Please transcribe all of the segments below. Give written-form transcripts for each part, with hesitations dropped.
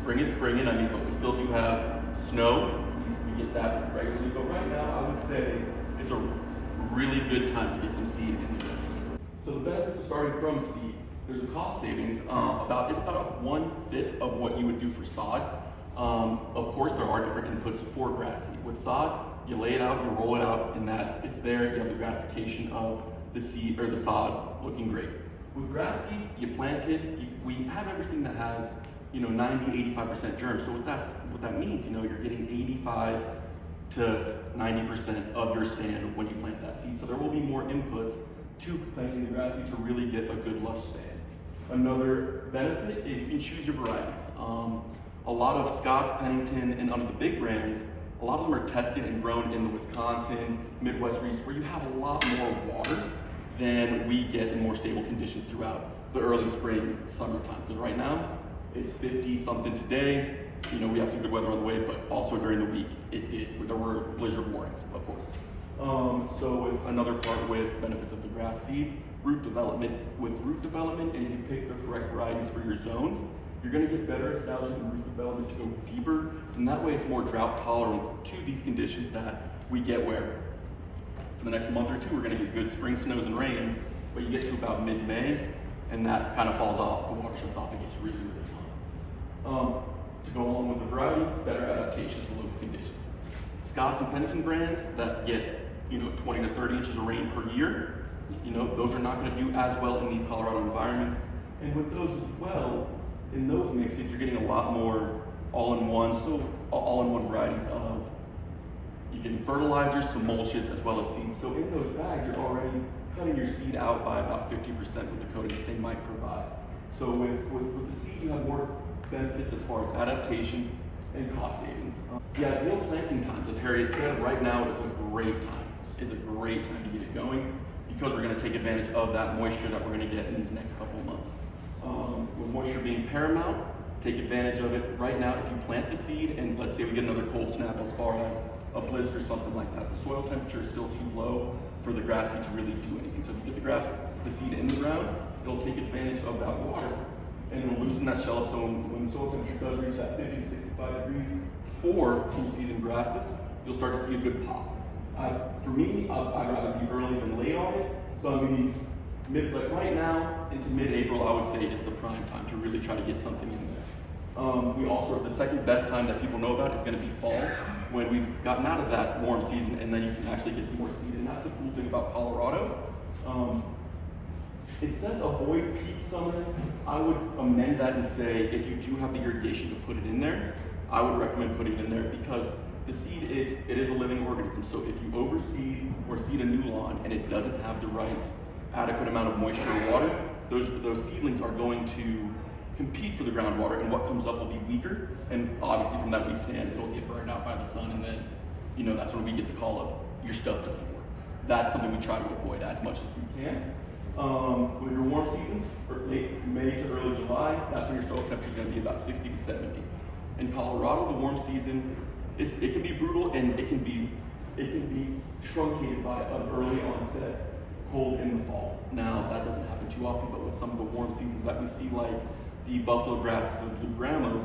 spring is springing, I mean, but we still do have snow. We get that regularly, but right now I would say it's a really good time to get some seed in the ground. So the benefits of starting from seed, there's a cost savings. It's about 1/5 of what you would do for sod. Of course, there are different inputs for grass seed. With sod, you lay it out, you roll it out, and that it's there. You have the gratification of the seed or the sod looking great. With grass seed, you plant it. We have everything that has 90-85% germ. So what that means, you're getting 85 to 90% of your stand when you plant that seed. So there will be more inputs to planting the grass seed to really get a good lush stand. Another benefit is you can choose your varieties. A lot of Scott's, Pennington, and under the big brands, a lot of them are tested and grown in the Wisconsin, Midwest regions where you have a lot more water than we get in more stable conditions throughout the early spring, summertime. Because right now, it's 50 something today. We have some good weather on the way, but also during the week, there were blizzard warnings, of course. So with another part with benefits of the grass seed, root development. With root development, and if you pick the correct varieties for your zones, you're gonna get better establishment root development to go deeper, and that way it's more drought tolerant to these conditions that we get where for the next month or two, we're gonna get good spring snows and rains, but you get to about mid-May, and that kind of falls off, the water shuts off, it gets really, really hot. To go along with the variety, better adaptation to local conditions. Scott's and Pennington brands that get 20 to 30 inches of rain per year, those are not going to do as well in these Colorado environments. And with those as well, in those mixes, you're getting a lot more all-in-one varieties of, you get fertilizers, some mulches, as well as seeds. So in those bags, you're already cutting your seed out by about 50% with the coatings that they might provide. So with the seed, you have more benefits as far as adaptation and cost savings. The ideal planting times, as Harriet said, right now is a great time. It's a great time to get it going because we're going to take advantage of that moisture that we're going to get in these next couple of months. With moisture being paramount, take advantage of it. Right now, if you plant the seed and let's say we get another cold snap as far as a blizzard or something like that, the soil temperature is still too low for the grass seed to really do anything. So if you get the seed in the ground, it'll take advantage of that water and it'll loosen that shell up. So when the soil temperature does reach that 50 to 65 degrees for cool season grasses, you'll start to see a good pop. For me, I'd rather be early than late on it. So I'm going to be like right now into mid-April, I would say is the prime time to really try to get something in there. The second best time that people know about is going to be fall, when we've gotten out of that warm season and then you can actually get some more seed. And that's the cool thing about Colorado. It says avoid peak summer. I would amend that and say if you do have the irrigation to put it in there, I would recommend putting it in there because the seed is a living organism. So if you overseed or seed a new lawn and it doesn't have the right adequate amount of moisture or water, those seedlings are going to compete for the groundwater, and what comes up will be weaker. And obviously from that weak stand, it'll get burned out by the sun, and then that's when we get the call of your stuff doesn't work. That's something we try to avoid as much as we can. With your warm seasons, late May to early July, that's when your soil temperature is going to be about 60 to 70. In Colorado, the warm season, it can be brutal and it can be truncated by an early onset cold in the fall. Now that doesn't happen too often, but with some of the warm seasons that we see, like the buffalo grasses or blue grandmas,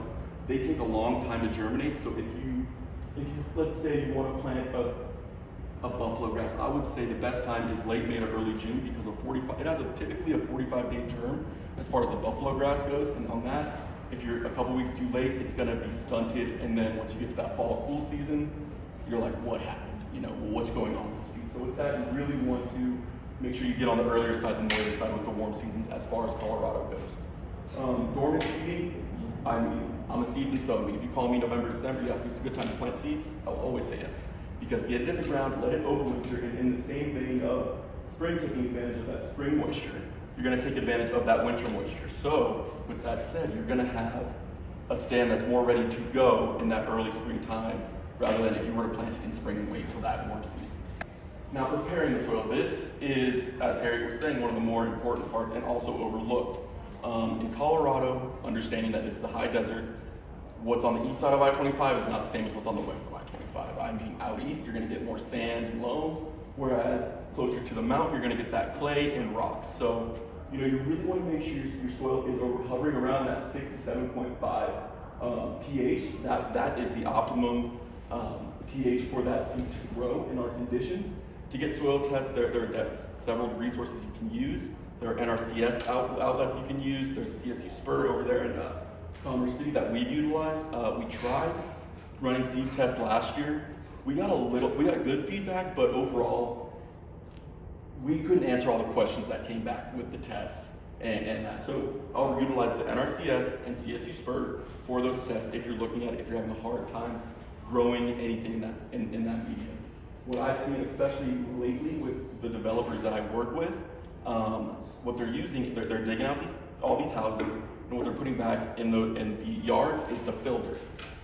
they take a long time to germinate. So if you let's say you want to plant a buffalo grass, I would say the best time is late May to early June because it has typically a 45-day germ as far as the buffalo grass goes, and on that, if you're a couple weeks too late, it's going to be stunted, and then once you get to that fall cool season, you're like, what happened? What's going on with the seed? So with that, you really want to make sure you get on the earlier side than the later side with the warm seasons as far as Colorado goes. Dormant seeding, I'm a seed and sow. If you call me November, December, you ask me if it's a good time to plant seed, I'll always say yes. Because get it in the ground, let it overwinter, and in the same vein of spring taking advantage of that spring moisture, you're going to take advantage of that winter moisture. So with that said, you're going to have a stand that's more ready to go in that early springtime rather than if you were to plant it in spring and wait till that warm season. Now preparing the soil, this is, as Harriet was saying, one of the more important parts and also overlooked. In Colorado, understanding that this is a high desert, what's on the east side of I-25 is not the same as what's on the west of I-25. I mean, out east, you're gonna get more sand and loam, whereas closer to the mountain, you're gonna get that clay and rock. So, you really wanna make sure your soil is hovering around that 6 to 7.5 pH. That is the optimum pH for that seed to grow in our conditions. To get soil tests, there are several resources you can use. There are NRCS outlets you can use. There's a CSU Spur over there in Commerce City that we've utilized. We tried running seed tests last year. We got good feedback, but overall, we couldn't answer all the questions that came back with the tests and that. So I'll utilize the NRCS and CSU Spur for those tests if you're looking at it, if you're having a hard time growing anything in that medium. What I've seen, especially lately with the developers that I work with, what they're using, they're digging out all these houses, and what they're putting back in the yards is the filter.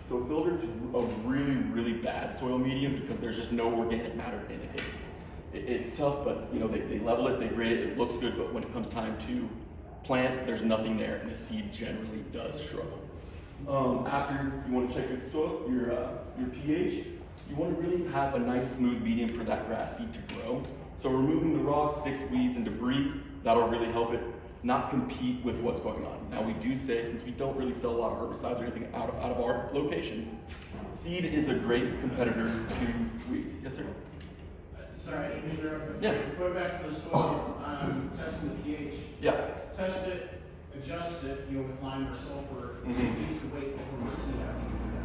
So filter is a really, really bad soil medium because there's just no organic matter in it. It's tough, but you know they level it, they grade it, it looks good, but when it comes time to plant, there's nothing there, and the seed generally does struggle. After you want to check your soil, your pH, you want to really have a nice smooth medium for that grass seed to grow. So removing the rocks, sticks, weeds, and debris, that'll really help it not compete with what's going on. Now we do say, since we don't really sell a lot of herbicides or anything out of our location, seed is a great competitor to weeds. Yes, sir? Sorry, I didn't interrupt. Yeah. Going back to the soil, testing the pH. Yeah. Test it, adjust it, with lime or sulfur. You need to wait before you see that.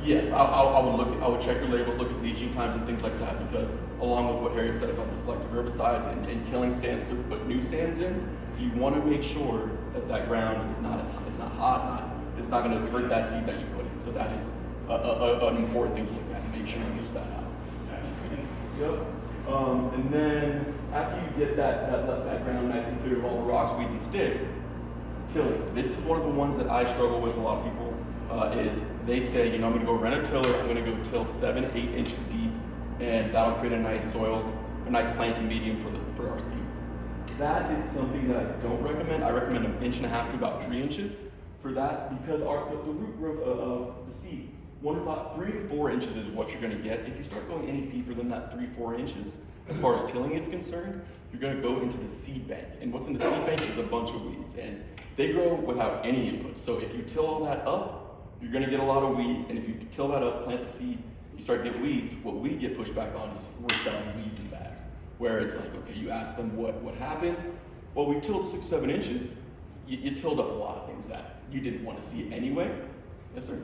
Yes, I would check your labels, look at leaching times and things like that, because along with what Harriet said about the selective herbicides and killing stands to put new stands in, you want to make sure that ground is not hot, it's not going to hurt that seed that you put in. So that is an important thing to look at and make sure you use that out. Yep. And then after you get that ground nice and clear of all the rocks, weeds, and sticks, tilling. This is one of the ones that I struggle with. A lot of people is they say, I'm going to go rent a tiller, I'm going to go till 7-8 inches deep, and that'll create a nice planting medium for our seed. That is something that I don't recommend. I recommend 1.5 inches to about 3 inches for that, because the root growth of the seed, 3 to 4 inches is what you're going to get. If you start going any deeper than that 3-4 inches, as far as tilling is concerned, you're going to go into the seed bank. And what's in the seed bank is a bunch of weeds, and they grow without any input. So if you till all that up, you're going to get a lot of weeds. And if you till that up, plant the seed, you start to get weeds. What we get pushed back on is we're selling weeds in bags, where it's like, okay, you ask them what happened. Well, we tilled 6-7 inches. You tilled up a lot of things that you didn't want to see anyway. Yes, sir.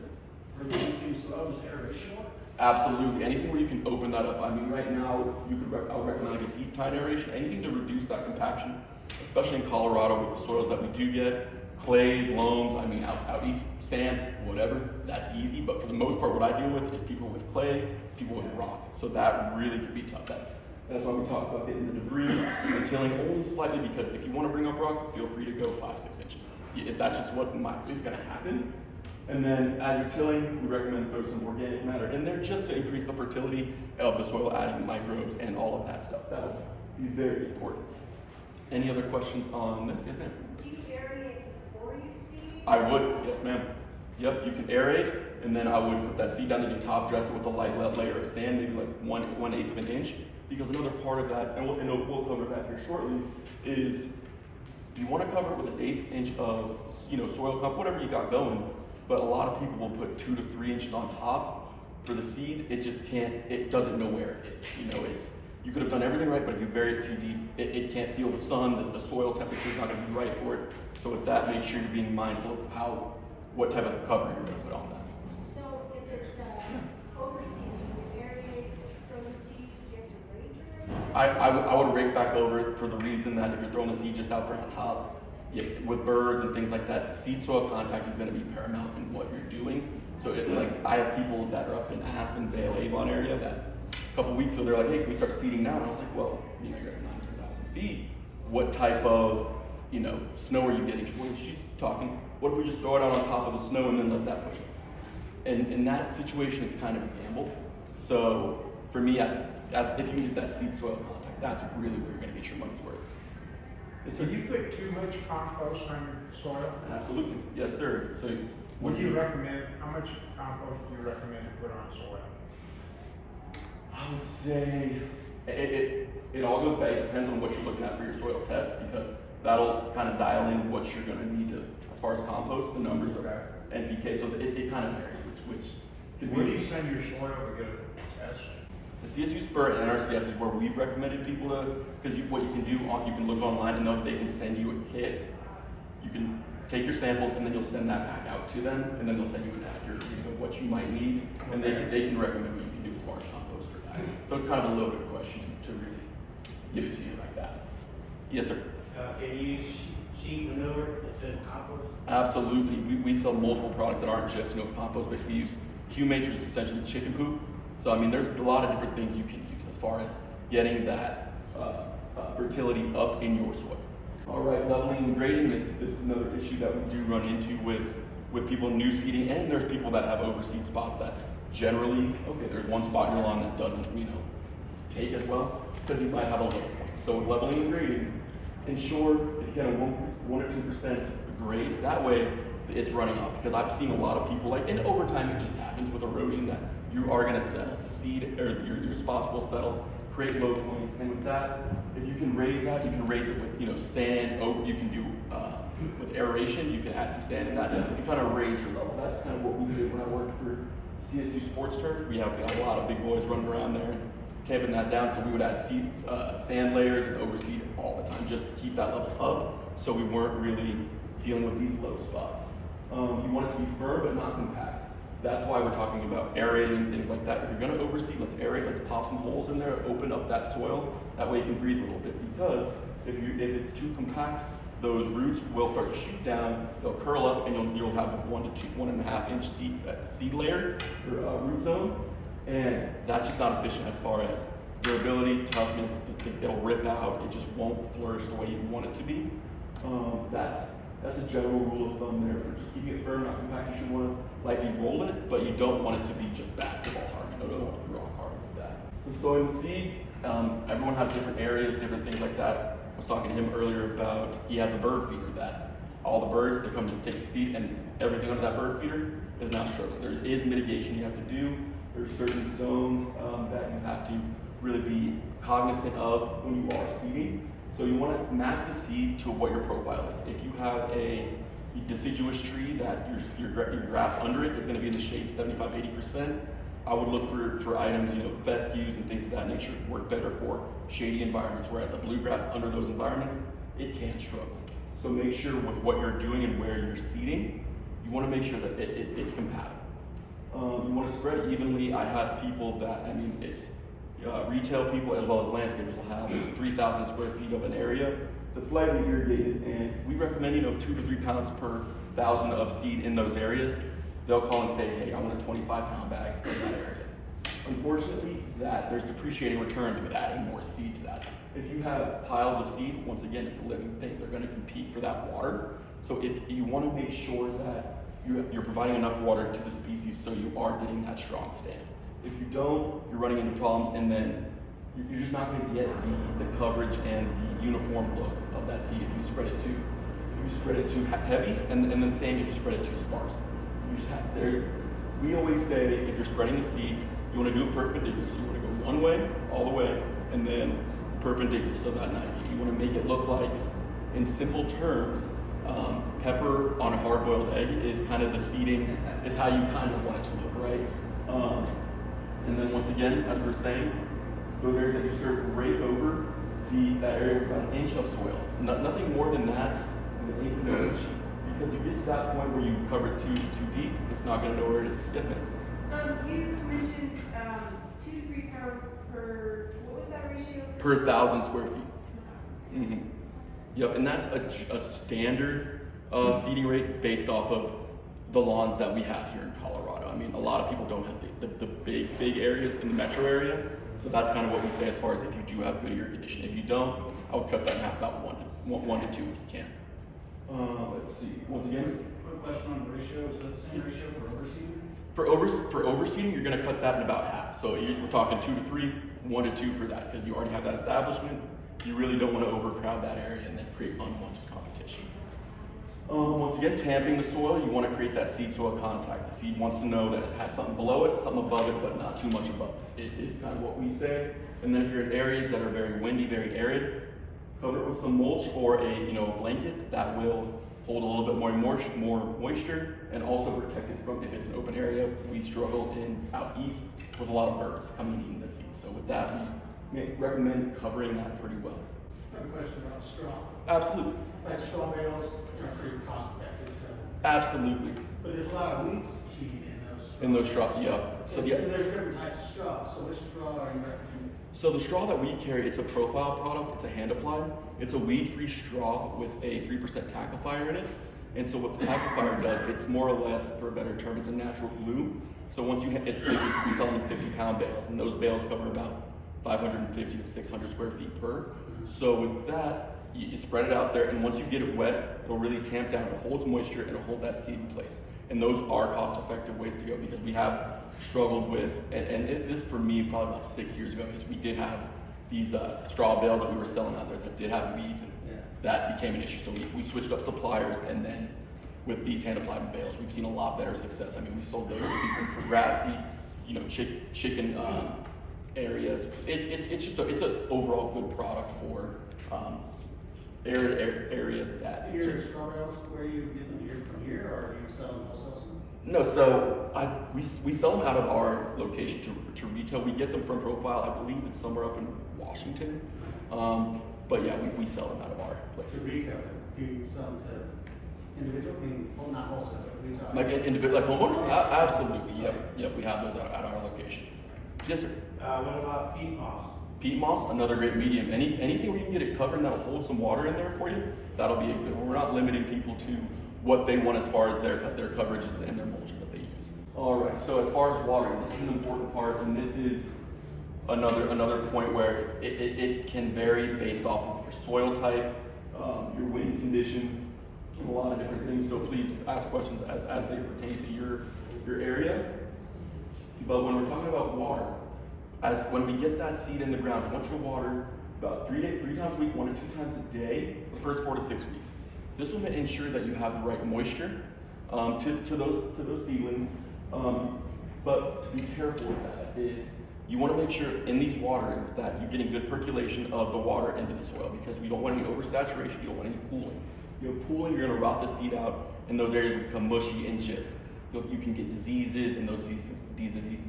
For these being slow, is aeration work? Absolutely. Anything where you can open that up. I mean, right now, I would recommend like a deep tine aeration, anything to reduce that compaction, especially in Colorado with the soils that we do get, clays, loams, out east, sand, whatever, that's easy. But for the most part, what I deal with is people with clay, people with rock. So that really can be tough. That's why we talk about getting the debris and tilling only slightly, because if you want to bring up rock, feel free to go 5-6 inches. If that's just what is going to happen. And then as you're tilling, we recommend throw some organic matter in there just to increase the fertility of the soil, adding microbes and all of that stuff. That will be very important. Any other questions on this? Yes, ma'am. Do you aerate before you seed? I would, yes, ma'am. Yep, you can aerate, and then I would put that seed down, then you top dress it with a light layer of sand, maybe like 1/8 of an inch. Because another part of that, and we'll cover that here shortly, is you want to cover it with 1/8 inch of soil comp, whatever you got going. But a lot of people will put 2 to 3 inches on top for the seed. It just can't. It doesn't know where it is. You could have done everything right, but if you bury it too deep, it can't feel the sun. The soil temperature is not going to be right for it. So with that, make sure you're being mindful of what type of cover you're going to put on that. So if it's overseeding, you aerate from the seed, you have to rake it? I would rake back over it for the reason that if you're throwing the seed just out there on top, with birds and things like that, seed soil contact is going to be paramount in what you're doing. So I have people that are up in Aspen, Vale, Avon area that a couple weeks ago they're like, hey, can we start seeding now? And I was like, well, you're at 9,000 feet. What type of snow are you getting? She's talking, what if we just throw it out on top of the snow and then let that push it? And in that situation, it's kind of a gamble. So for me, if you can get that seed soil contact, that's really where you're going to get your money's worth. So you put too much compost on your soil? Absolutely, yes, sir. So What do you recommend? How much compost do you recommend to put on soil? I would say it all goes back. It depends on what you're looking at for your soil test, because that'll kind of dial in what you're going to need to, as far as compost, the numbers of NPK. So it kind of varies which Where do you send your soil to get a test? The CSU Spur and NRCS is where we've recommended people to, because what you can do, you can look online and they can send you a kit. You can take your samples and then you'll send that back out to them, and then they'll send you an accurate reading of what you might need, and they can recommend what you can do as far as compost for that. So it's kind of a loaded question to really give it to you like that. Yes, sir. Can you use sheep manure instead of compost? Absolutely. We sell multiple products that aren't just compost based. We use humates, which is essentially chicken poop. So I mean, there's a lot of different things you can use as far as getting that fertility up in your soil. All right, leveling and grading. This is another issue that we do run into with people new seeding, and there's people that have overseed spots that generally, okay, there's one spot in your lawn that doesn't take as well because you might have a low point. So with leveling and grading, ensure if you get a 1 or 2% grade, that way it's running off, because I've seen a lot of people, like, and over time it just happens with erosion that you are going to settle. The seed or your spots will settle, create low points, and with that, if you can raise that, you can raise it with sand. You can do with aeration. You can add some sand in that and kind of raise your level. That's kind of what we did when I worked for CSU Sports Turf. We have a lot of big boys running around there and tamping that down. So we would add sand layers and overseed all the time just to keep that level up. So we weren't really dealing with these low spots. You want it to be firm but not compact. That's why we're talking about aerating and things like that. If you're going to overseed, let's aerate. Let's pop some holes in there, open up that soil. That way you can breathe a little bit. Because if it's too compact, those roots will start to shoot down. They'll curl up, and you'll have a 1.5 inch seed layer or root zone, and that's just not efficient as far as durability, toughness. It'll rip out. It just won't flourish the way you want it to be. That's a general rule of thumb there for just keeping it firm, not compact. You should want to lightly roll it, but you don't want it to be just basketball hard. You don't want to be rock hard with that. So sowing the seed, everyone has different areas, different things like that. I was talking to him earlier about, he has a bird feeder that all the birds, they come to take a seed, and everything under that bird feeder is now struggling. There is mitigation you have to do. There's certain zones that you have to really be cognizant of when you are seeding. So you want to match the seed to what your profile is. If you have a deciduous tree that your grass under it is going to be in the shade 75-80%, I would look for items, fescues and things of that nature work better for shady environments, whereas a bluegrass under those environments, it can struggle. So make sure with what you're doing and where you're seeding, you want to make sure that it's compatible. You want to spread it evenly. I have people that, it's retail people as well as landscapers will have 3,000 square feet of an area that's lightly irrigated, and we recommend 2 to 3 pounds per 1,000 of seed in those areas. They'll call and say, hey, I want a 25-pound bag for that area. Unfortunately, there's depreciating returns with adding more seed to that. If you have piles of seed, once again, it's a living thing. They're going to compete for that water. So if you want to make sure that you're providing enough water to the species so you are getting that strong stand. If you don't, you're running into problems, and then you're just not going to get the coverage and the uniform look of that seed if you spread it too heavy, and the same if you spread it too sparse. We always say if you're spreading the seed, you want to do it perpendicular. So you want to go one way, all the way, and then perpendicular. So that you want to make it look like, in simple terms, pepper on a hard-boiled egg is kind of the seeding, is how you kind of want it to look, right? And then once again, as we were saying, those areas that you serve right over that area with about an inch of soil. Nothing more than that, an eighth of an inch. Because you get to that point where you cover it too deep, it's not going to know where it is. Yes, ma'am? You mentioned 2 to 3 pounds per, what was that ratio? Per 1,000 square feet. Mm-hmm. Yep, and that's a standard seeding rate based off of the lawns that we have here in Colorado. A lot of people don't have the big areas in the metro area, so that's kind of what we say as far as if you do have good irrigation. If you don't, I would cut that in half, about 1 to 2 if you can. Let's see. Once again, Quick question on the ratio. Is that the same ratio for overseeding? for overseeding, you're going to cut that in about half. So we're talking 2 to 3, 1 to 2 for that, because you already have that establishment. You really don't want to overcrowd that area and then create unwanted competition. Once again, tamping the soil, you want to create that seed-soil contact. The seed wants to know that it has something below it, something above it, but not too much above it. It is kind of what we say. And then if you're in areas that are very windy, very arid, cover it with some mulch or a blanket that will hold a little bit more moisture, and also protect it from, if it's an open area, we struggle out east with a lot of birds coming and eating the seed. So with that, we recommend covering that pretty well. I have a question about straw. Absolutely. Like straw bales, pretty cost effective. Absolutely. But there's a lot of weeds seed in those. In those straws, yeah. So And yeah. there's different types of straw. So which straw are you recommending? So the straw that we carry, it's a profile product. It's a hand applied. It's a weed-free straw with a 3% tackifier in it. And so what the tackifier does, it's more or less, for a better term, it's a natural glue. So once we sell them in 50-pound bales, and those bales cover about 550 to 600 square feet per. So with that, you spread it out there, and once you get it wet, it'll really tamp down. It holds moisture, and it'll hold that seed in place. And those are cost-effective ways to go, because we have struggled with, this for me probably about 6 years ago, is we did have these straw bales that we were selling out there that did have weeds, and that became an issue. So we switched up suppliers, and then with these hand-applied bales, we've seen a lot better success. I mean, we sold those to people for grassy, chicken areas. It's an overall good product for areas that. Your straw bales, where you get them here from here, or you sell them wholesale? No, so we sell them out of our location to retail. We get them from Profile. I believe it's somewhere up in Washington. But yeah, we sell them out of our place. To retail, do you sell them to individual? I mean, well, not wholesale, but retail. Like individual, like homeowners? Absolutely. Yep. We have those at our location. Yes, sir. What about peat moss? Peat moss, another great medium. Anything where you can get it covered and that'll hold some water in there for you, that'll be a good one. We're not limiting people to what they want as far as their coverages and their mulches that they use. All right, so as far as watering, this is an important part, and this is another point where it can vary based off of your soil type, your wind conditions, a lot of different things. So please ask questions as they pertain to your area. But when we're talking about water, when we get that seed in the ground, I want you to water about 3 times a week, 1 to 2 times a day, the first 4 to 6 weeks. This will ensure that you have the right moisture to those seedlings. But to be careful with that is you want to make sure in these waterings that you're getting good percolation of the water into the soil, because we don't want any oversaturation, you don't want any pooling. You have pooling, you're going to rot the seed out, and those areas will become mushy and just you can get diseases, and those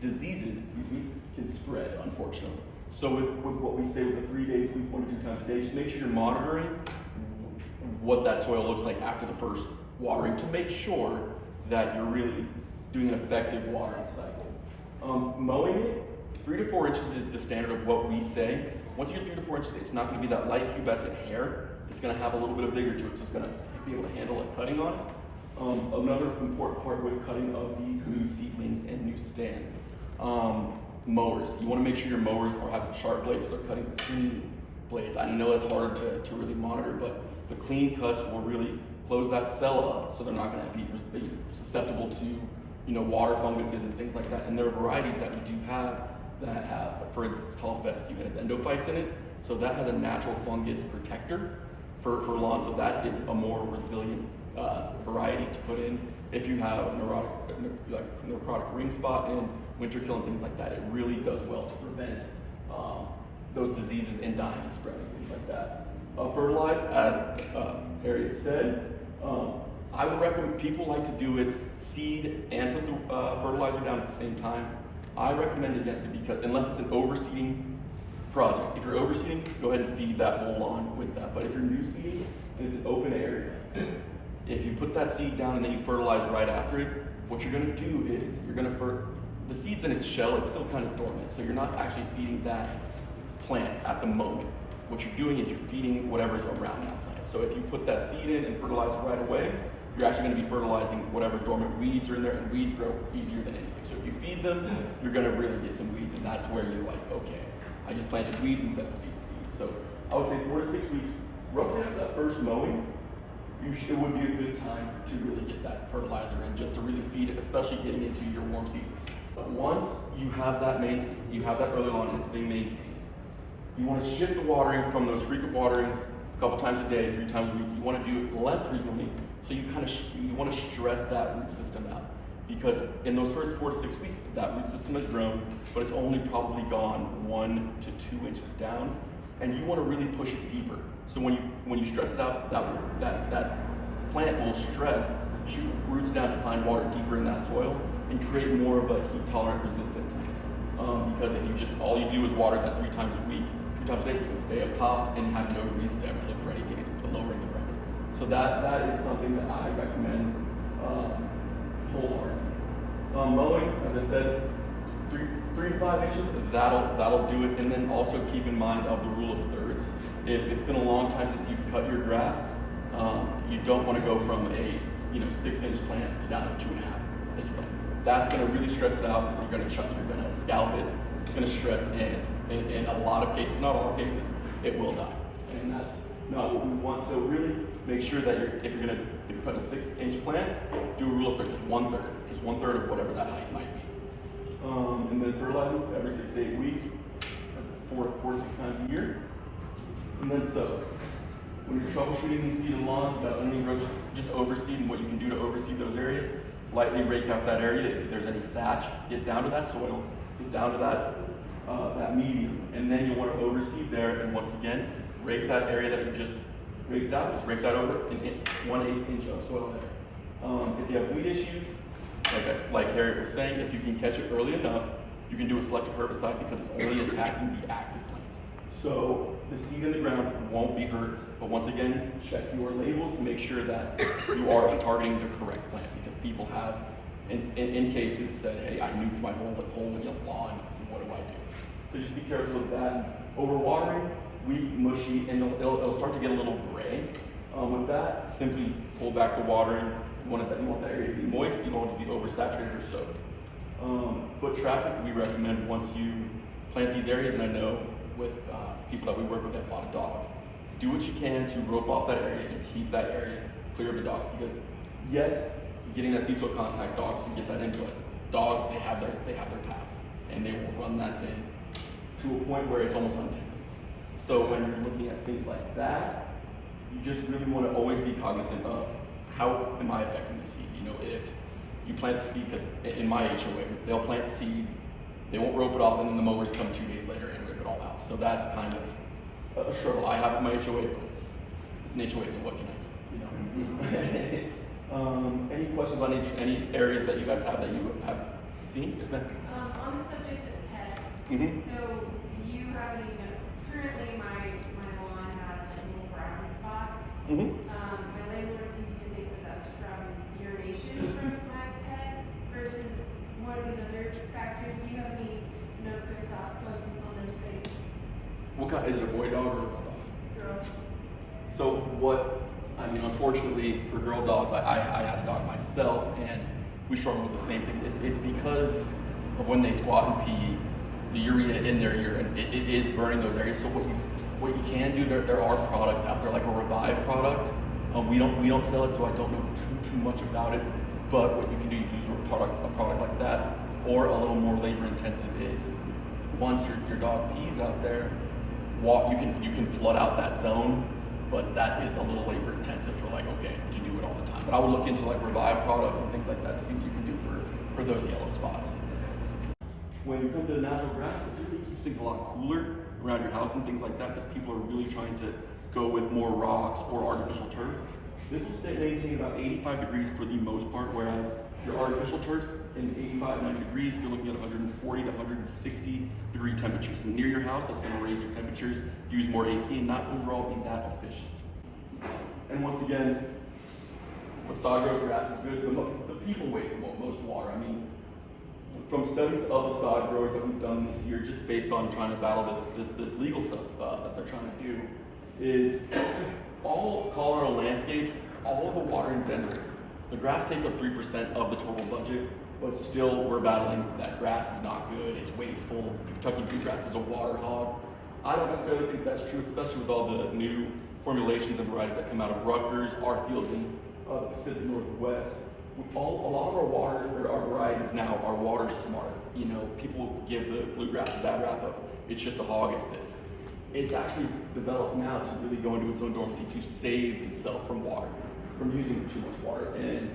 diseases can spread, unfortunately. So with what we say with the 3 days a week, 1 to 2 times a day, just make sure you're monitoring what that soil looks like after the first watering to make sure that you're really doing an effective watering cycle. Mowing it, 3 to 4 inches is the standard of what we say. Once you get 3 to 4 inches, it's not going to be that light pubescent hair. It's going to have a little bit of vigor to it, so it's going to be able to handle it cutting on it. Another important part with cutting of these new seedlings and new stands. Mowers, you want to make sure your mowers have sharp blades, so they're cutting clean blades. I know that's harder to really monitor, but the clean cuts will really close that cell up, so they're not going to be susceptible to water funguses and things like that. And there are varieties that we do have that have, for instance, tall fescue has endophytes in it, so that has a natural fungus protector for lawns. So that is a more resilient variety to put in if you have necrotic ring spot and winter kill and things like that. It really does well to prevent those diseases and dying and spreading, things like that. Fertilize, as Harriet said, I would recommend, people like to do it seed and put the fertilizer down at the same time. I recommend against it because unless it's an overseeding project. If you're overseeding, go ahead and feed that whole lawn with that. But if you're new seeding and it's an open area, if you put that seed down and then you fertilize right after it, what you're going to do is you're going to the seed's in its shell, it's still kind of dormant, so you're not actually feeding that plant at the moment. What you're doing is you're feeding whatever's around that plant. So if you put that seed in and fertilize it right away, you're actually going to be fertilizing whatever dormant weeds are in there, and weeds grow easier than anything. So if you feed them, you're going to really get some weeds, and that's where you're like, okay, I just planted weeds instead of seeds. So I would say 4 to 6 weeks, roughly after that first mowing, it would be a good time to really get that fertilizer in, just to really feed it, especially getting into your warm seasons. But once you have that early lawn and it's being maintained, you want to shift the watering from those frequent waterings a couple times a day, 3 times a week. You want to do it less frequently, so you want to stress that root system out. Because in those first 4 to 6 weeks, that root system has grown, but it's only probably gone 1 to 2 inches down, and you want to really push it deeper. So when you stress it out, that plant will shoot roots down to find water deeper in that soil and create more of a heat tolerant resistant plant. Because if you just, all you do is water that 3 times a week, 2 times a day, it's gonna stay up top and have no reason to ever look for anything lower in the ground. So that is something that I recommend wholeheartedly. Mowing, as I said, 3 to 5 inches, that'll do it. And then also keep in mind of the rule of thirds. If it's been a long time since you've cut your grass, you don't want to go from a 6-inch plant to down to 2.5-inch plant. That's going to really stress it out. You're going to scalp it. It's going to stress, and in a lot of cases, not all cases, it will die. And that's not what we want. So really make sure that if you're cutting a 6-inch plant, do a rule of thirds, just 1/3, just 1/3 of whatever that height might be. And then fertilizing every 6 to 8 weeks, 4 to 6 times a year. And then sow. When you're troubleshooting these seeded lawns, you got onion growth, just overseed, and what you can do to overseed those areas, lightly rake out that area. If there's any thatch, get down to that soil, get down to that medium, and then you'll want to overseed there. And once again, rake that area that you just raked out, just rake that over, 1/8 inch of soil there. If you have weed issues, like Harriet was saying, if you can catch it early enough, you can do a selective herbicide because it's only attacking the active plants. So the seed in the ground won't be hurt, but once again, check your labels to make sure that you are targeting the correct plant, because people have, in cases, said, hey, I nuked my hole in your lawn, what do I do? So just be careful of that. Overwatering, weak, mushy, and it'll start to get a little gray. With that, simply pull back the watering. You want that area to be moist, you don't want it to be oversaturated or soaked. Foot traffic, we recommend once you plant these areas, and I know with people that we work with have a lot of dogs, do what you can to rope off that area and keep that area clear of the dogs, because yes, getting that seed soil contact, dogs can get that input. Dogs, they have their paths, and they will run that thing to a point where it's almost untenable. So when you're looking at things like that, you just really want to always be cognizant of how am I affecting the seed. If you plant the seed, because in my HOA, they'll plant the seed, they won't rope it off, and then the mowers come 2 days later and rip it all out. So that's kind of a struggle I have with my HOA, but it's an HOA, so what can I do? Any questions on any areas that you guys have that you have seen? Yes, ma'am. On the subject of pets, Mm-hmm. so do you have any, currently my lawn has like little brown spots. Mm-hmm. My landlord seems to think that that's from urination from my pet versus one of these other factors. Do you have any notes or thoughts on those things? What kind, is it a boy dog or a girl dog? Girl. So unfortunately for girl dogs, I had a dog myself, and we struggle with the same thing. It's because of when they squat and pee, the urea in their urine, it is burning those areas. So what you can do, there are products out there, like a Revive product. We don't sell it, so I don't know too much about it. But what you can do, you can use a product like that, or a little more labor intensive is once your dog pees out there, you can flood out that zone. But that is a little labor intensive to do it all the time. But I would look into Revive products and things like that to see what you can do for those yellow spots. When you come to natural grass, it really keeps things a lot cooler around your house and things like that, because people are really trying to go with more rocks or artificial turf. This will stay maintained about 85 degrees for the most part, whereas your artificial turfs in 85, 90 degrees, you're looking at 140 to 160 degree temperatures. And near your house, that's going to raise your temperatures, use more AC, and not overall be that efficient. And once again, what sod grows grass is good. The people waste the most water. From studies of the sod growers that we've done this year, just based on trying to battle this legal stuff that they're trying to do, is all Colorado landscapes, all of the water in Denver, the grass takes up 3% of the total budget, but still we're battling that grass is not good, it's wasteful. Kentucky bluegrass is a water hog. I don't necessarily think that's true, especially with all the new formulations and varieties that come out of Rutgers, our fields in the Pacific Northwest. A lot of our water, or our varieties now, are water smart. People give the bluegrass a bad rap of it's just a hog, it's this. It's actually developed now to really go into its own dormancy to save itself from water, from using too much water. And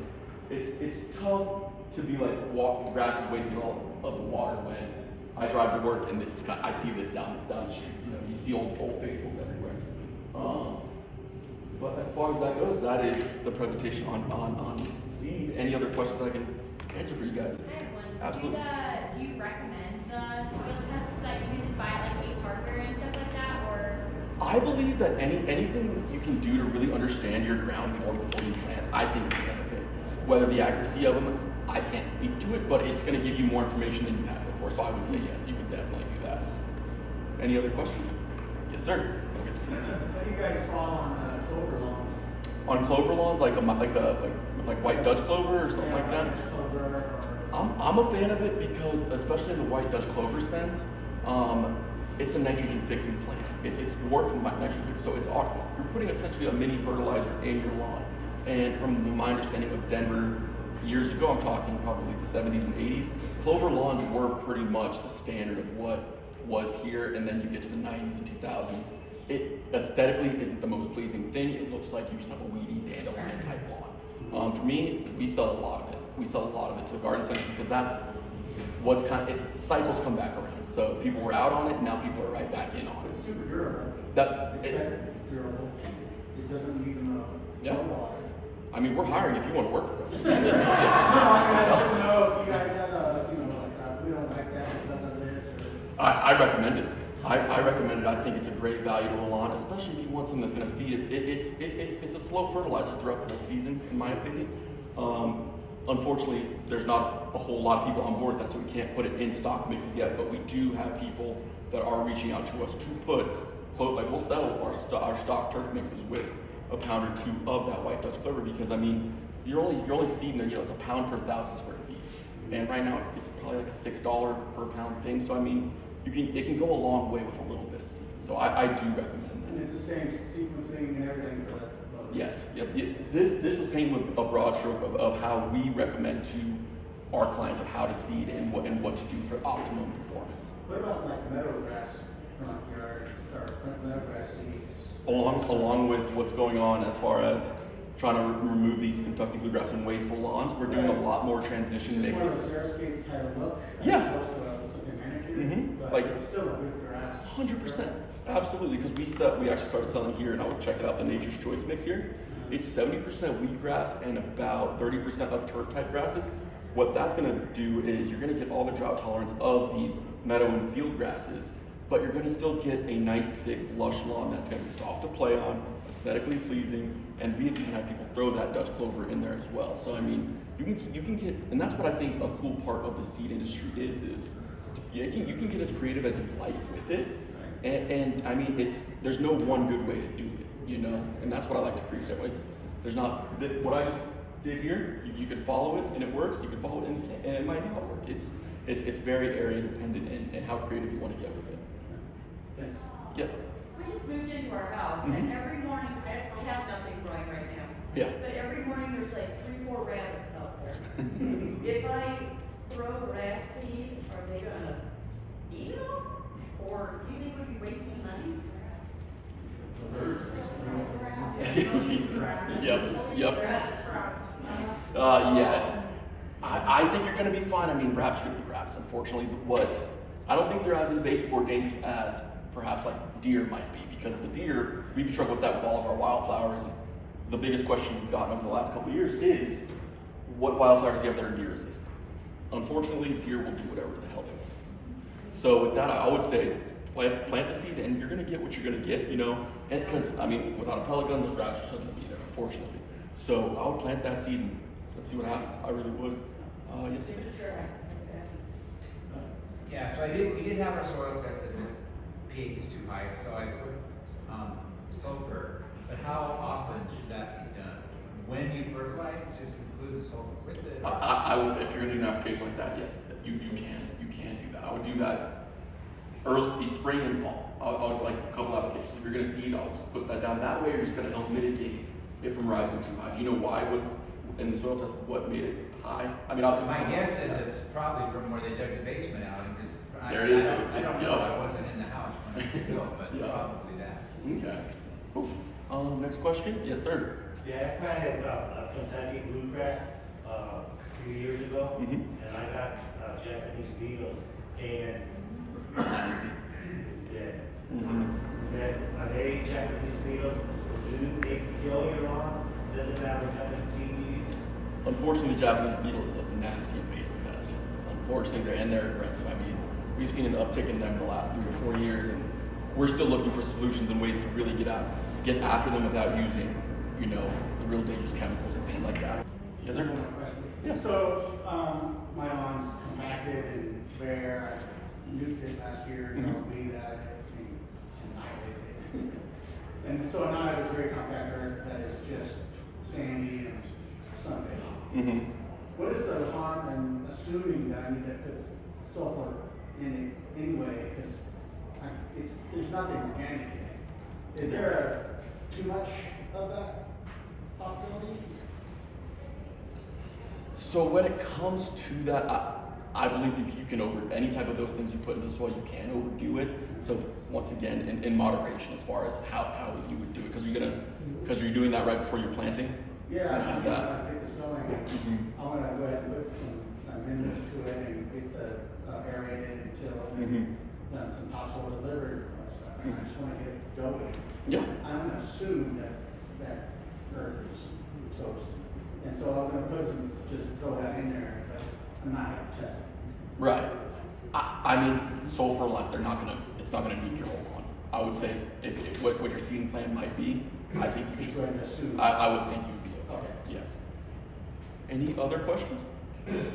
it's tough to be like, the grass is wasting all of the water when I drive to work and I see this down the streets. You see old faithfuls everywhere. But as far as that goes, that is the presentation on seed. Any other questions I can answer for you guys? I have one. Absolutely. Do you recommend the soil tests that you can just buy at like Waste Hardware and stuff like that, or? I believe that anything you can do to really understand your ground more before you plant, I think is a benefit. Whether the accuracy of them, I can't speak to it, but it's going to give you more information than you had before. So I would say yes, you can definitely do that. Any other questions? Yes, sir. How do you guys fall on clover lawns? On clover lawns, like with white Dutch clover or something like that. Clover or... I'm a fan of it because, especially in the white Dutch clover sense, it's a nitrogen fixing plant. It's dwarfed from nitrogen fixing, so you're putting essentially a mini fertilizer in your lawn. And from my understanding of Denver years ago, I'm talking probably the 70s and 80s, clover lawns were pretty much the standard of what was here, and then you get to the 90s and 2000s. It aesthetically isn't the most pleasing thing. It looks like you just have a weedy dandelion type lawn. For me, we sell a lot of it. We sell a lot of it to the garden centers because that's what's cycles come back around. So people were out on it, and now people are right back in on it. It's super durable. It's durable. It doesn't need Yeah. water. I mean, we're hiring if you want to work for us. No, I don't know if you guys had we don't like that because of this or... I recommend it. I recommend it. I think it's a great value to a lawn, especially if you want something that's going to feed it. It's a slow fertilizer throughout the whole season, in my opinion. Unfortunately, there's not a whole lot of people on board with that, so we can't put it in stock mixes yet. But we do have people that are reaching out to us to put, like we'll sell our stock turf mixes with a pound or two of that white Dutch clover because I mean, you're only seeding it. It's a pound per 1,000 square feet, and right now it's probably like a $6 per pound thing. So I mean, it can go a long way with a little bit of seed. So I do recommend that. And it's the same sequencing and everything for that. Yes. Yep. This was painted with a broad stroke of how we recommend to our clients of how to seed and what to do for optimum performance. What about like meadowgrass front yards or meadowgrass seeds? Along with what's going on as far as trying to remove these Kentucky bluegrass and wasteful lawns, we're doing a lot more transition Just mixes. more of a xeriscape type of look. Yeah. As opposed to something manicured. Mhm. But it's still a good grass. 100%. Absolutely, because we actually started selling here, and I would check it out, the Nature's Choice mix here. It's 70% wheatgrass and about 30% of turf type grasses. What that's gonna do is you're gonna get all the drought tolerance of these meadow and field grasses, but you're gonna still get a nice thick lush lawn that's gonna be soft to play on, aesthetically pleasing, and we can have people throw that Dutch clover in there as well. So I mean, you can get, and that's what I think a cool part of the seed industry is you can get as creative as you like with it. And I mean, there's no one good way to do it, and that's what I like to preach. There's not what I just did here. You could follow it and it works. You could follow it and it might not work. It's very area dependent and how creative you want to get with it. Thanks. Yep. We just moved into our house, and every morning, I have nothing growing right now. Yeah. But every morning, there's like 3-4 rabbits out there. If I throw grass seed, are they gonna eat it all? Or do you think we'd be wasting money? Yep. I think you're going to be fine. I mean, rabbits are going to be rabbits. Unfortunately, I don't think they're as invasive or dangerous as perhaps like deer might be. Because the deer, we've struggled with that with all of our wildflowers. And the biggest question we've gotten over the last couple of years is, what wildflowers do you have that are deer resistant? Unfortunately, deer will do whatever the hell they want. So with that, I would say plant the seed, and you're going to get what you're going to get, And because I mean, without a pellet gun, those rabbits are going to be there, unfortunately. So I would plant that seed, and let's see what happens. I really would. Yes. Yeah, so we did have our soil tested, and its pH is too high, so I put sulfur. But how often should that be done? When you fertilize, just include the sulfur with it? I would, if you're going to do an application like that, yes, you can do that. I would do that early spring and fall. I would like a couple applications. If you're going to seed, I'll just put that down. That way, you're just going to help mitigate it from rising too high. Do you know why it was in the soil test? What made it high? I mean, my guess is it's probably from where they dug the basement out, and just I don't know. I wasn't in the house when it was built, but probably that. Okay. Cool. Next question. Yes, sir. Yeah, I planted Kentucky bluegrass a few years ago, and I got Japanese beetles came in. Nasty. Yeah. Said, are they Japanese beetles? they kill your lawn, doesn't matter what kind of seed you use. Unfortunately, the Japanese beetle is a nasty invasive pest. Unfortunately, they're aggressive. I mean, we've seen an uptick in them in the last 3 to 4 years, and we're still looking for solutions and ways to really get after them without using, you know, the real dangerous chemicals and things like that. Yes, sir? One more question. Yeah. So, my lawn's compacted and bare. I nuked it last year, Mhm. weed out of it, and annihilated it. And so now I have a very compact earth that is just sandy and sunken. Mm-hmm. What is the harm in assuming that I need to put sulfur in it anyway? Because there's nothing organic in it. Is there too much of that possibility? So when it comes to that, I believe you can any type of those things you put into the soil, you can overdo it. So once again, in moderation as far as how you would do it, because you're doing that right before you're planting. Yeah, You have I'm that. gonna get this going. Mhm. I wanna go ahead and put some amendments to it and get the aerated until Mhm. done some topsoil delivered and all that stuff. And I just wanna get it going. Yeah. I don't assume that earth is toast. And so I was gonna just throw that in there, but I'm not gonna test it. Right. I mean, sulfur, like it's not gonna nuke your whole lawn. I would say if what your seeding plan might be, I think you Just should. go ahead and assume. I would think you would be okay. Okay. Yes. Any other questions?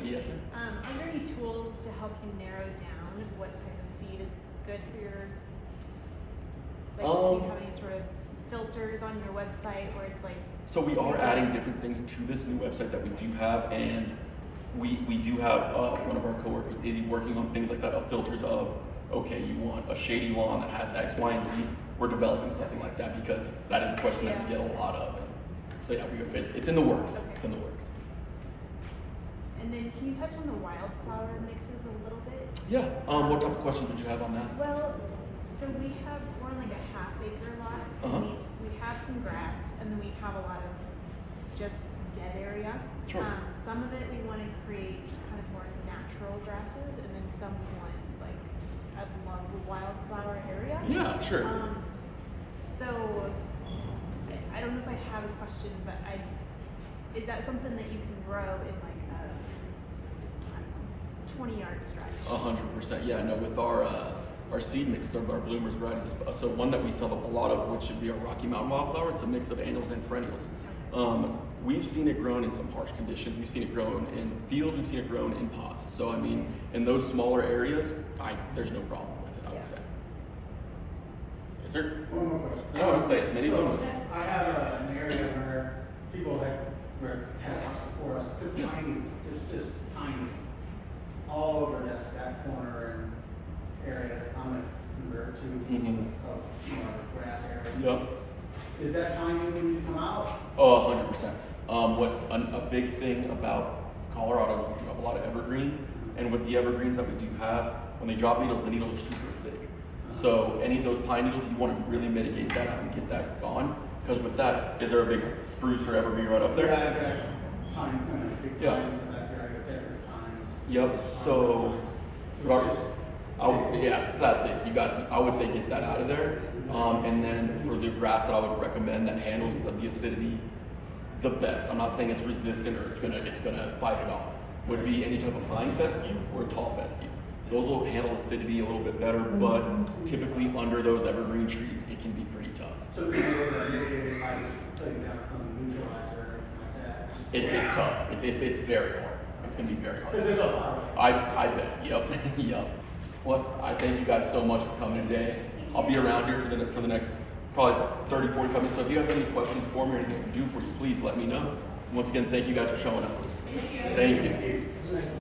Yes, ma'am. Are there any tools to help you narrow down what type of seed is good for your, like, do you have any sort of filters on your website where it's like? So we are adding different things to this new website that we do have, and we do have one of our coworkers, Izzy, working on things like that, of filters of, okay, you want a shady lawn that has X, Y, and Z. We're developing something like that because that is a question that we get a lot of. And so yeah, it's in the works. Okay. It's in the works. And then can you touch on the wildflower mixes a little bit? Yeah. What type of questions would you have on that? Well, so we're on like a half-acre lot. Uh-huh. We have some grass, and then we have a lot of just dead area. Sure. Some of it we want to create kind of more natural grasses, and then some we want like just a lovely wildflower area. Yeah, sure. So I don't know if I have a question, but is that something that you can grow in like a, I don't know, 20-yard stretch? 100%. Yeah, no, with our seed mix, our bloomers varieties. So one that we sell a lot of, which would be our Rocky Mountain wildflower. It's a mix of annuals and perennials. We've seen it grown in some harsh conditions. We've seen it grown in fields. We've seen it grown in pots. So I mean, in those smaller areas, there's no problem with it, I would say. Yes, sir. One more question. No, please, many So, more. I have an area where people had a house before us, put tiny, just tiny, all over that corner and area I'm gonna convert to, Mhm. grass area. Yep. Is that pine when you come out? Oh, 100%. A big thing about Colorado is we do have a lot of evergreen, and with the evergreens that we do have, when they drop needles, the needles are super acidic. So any of those pine needles, you want to really mitigate that out and get that gone. Because with that, is there a big spruce or evergreen right up there? Yeah, I've got pine, big Yeah. pines in that area, Echter pines. Yep. So, It's just- yeah, if it's that thick, I would say get that out of there. And then for the grass that I would recommend that handles the acidity the best. I'm not saying it's resistant or it's gonna fight it off. Would be any type of fine fescue or a tall fescue. Those will handle acidity a little bit better, but typically under those evergreen trees, it can be pretty tough. So we can mitigate it by just putting down some neutralizer or anything like that. It's tough. It's very hard. It's gonna be very hard. Because there's a lot of it. I bet. Yep. Yep. Well, I thank you guys so much for coming today. I'll be around here for the next probably 30, 45 minutes. So if you have any questions for me or anything I can do for you, please let me know. Once again, thank you guys for showing up. Thank you.